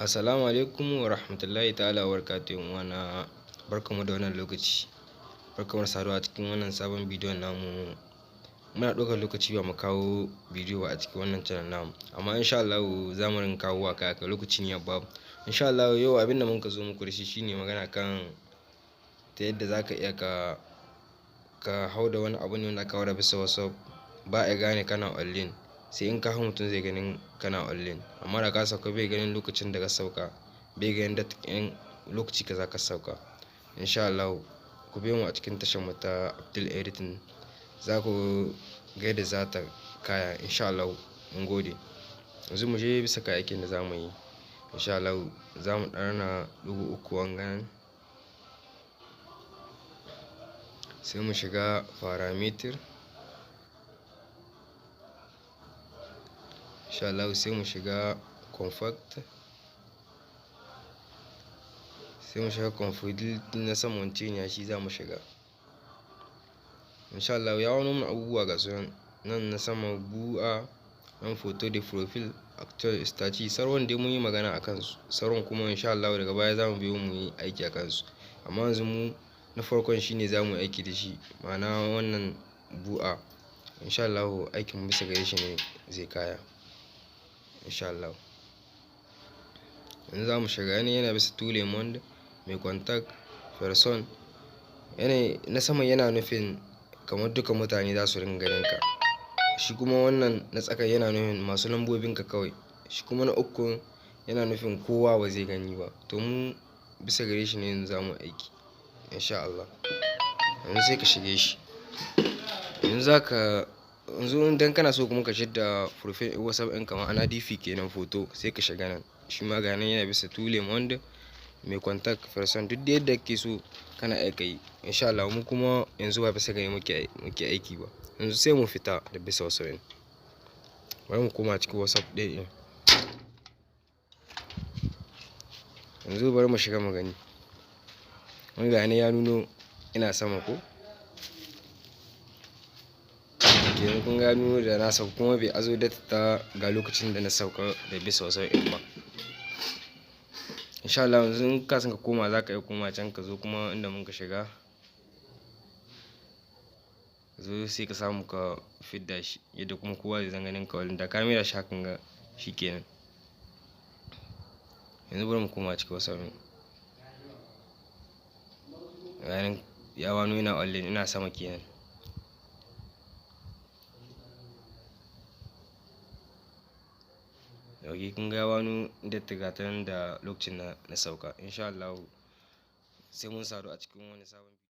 Assalamu alaikum wa rahmatullahi ta'ala wa barakatuhu. Wana barkamu da wannan lokaci. Barkamu da saduwa a cikin wannan sabon bidiyon namu. Muna ɗaukar lokaci ba mu kawo bidiyo a cikin wannan channel namu, amma insha Allah za mu rinka kawo wa kai lokaci ne babu. Insha Allah yau abin da muka zo muku da shi shine magana kan ta yadda zaka iya ka hau da wani abu ne wanda ka hau bisa WhatsApp ba a gane kana online. Sai in ka hau mutum zai ganin kana online, amma da ka sauka bai ganin lokacin da ka sauka, bai ganin lokaci kaza ka sauka. Insha Allah ku biyo mu a cikin tashar mu ta Abdul Editing, za ku ga yadda za ta kaya. Insha Allah mun gode. Yanzu mu je bisa kan aikin da za mu yi. Insha Allah za mu ɗana ɗigo uku wangan, sai mu shiga parameter. Insha Allah sai mu shiga compact, sai mu shiga confidentiality na saman cinya, shi za mu shiga. Insha Allah ya wani mun abubuwa ga su nan na sama bu'a, nan photo da profile, actual status, sauran dai mun yi magana a kansu. Sauran kuma insha Allah daga baya za mu biyo mu yi aiki a kansu. Amma yanzu mu na farkon shine za mu yi aiki da shi, ma'ana wannan bu'a. Insha Allah aikin bisa gare shi ne zai kaya. Insha Allah yanzu za mu shiga yana bisa tule mond mai contact person. Na sama yana nufin kamar duka mutane za su ringa ganin ka. Shi kuma wannan na tsaka yana nufin masu lambobin ka kawai. Shi kuma na uku yana nufin kowa ba zai gani ba. To mu bisa gare shi ne yanzu za mu aiki. Insha Allah yanzu sai ka shige shi. Yanzu idan kana so kuma ka shidda profile WhatsApp ɗinka, ma'ana DP kenan photo, sai ka shiga nan. Shi ma ga nan yana bisa tule mond mai contact person. Duk da yadda kake so kana aika yi. Insha Allah mu kuma yanzu ba bisa gare muke aiki ba. Yanzu sai mu fita da bisa WhatsApp ɗin. Bari mu koma cikin WhatsApp ɗin. Yanzu bari mu shiga mu gani. Wani ga ya nuno ina sama ko? Kenan kun ga nuno da na sauka kuma bai azo date ta ga lokacin da na sauka da bisa WhatsApp ɗin ba. Insha Allah yanzu in ka san ka koma za ka iya koma can ka zo kuma inda mun ka shiga. Zo sai ka samu ka fidda shi yadda kuma kowa zai zan ganin ka, wanda da ka mera shi hakan ga shi kenan. Yanzu bari mu koma cikin WhatsApp ɗin. Ganin ya wano ina online, ina sama kenan. Ok, kun ga ya wano date gatan da lokacin na sauka. Insha Allah sai mun sadu a cikin wani sabon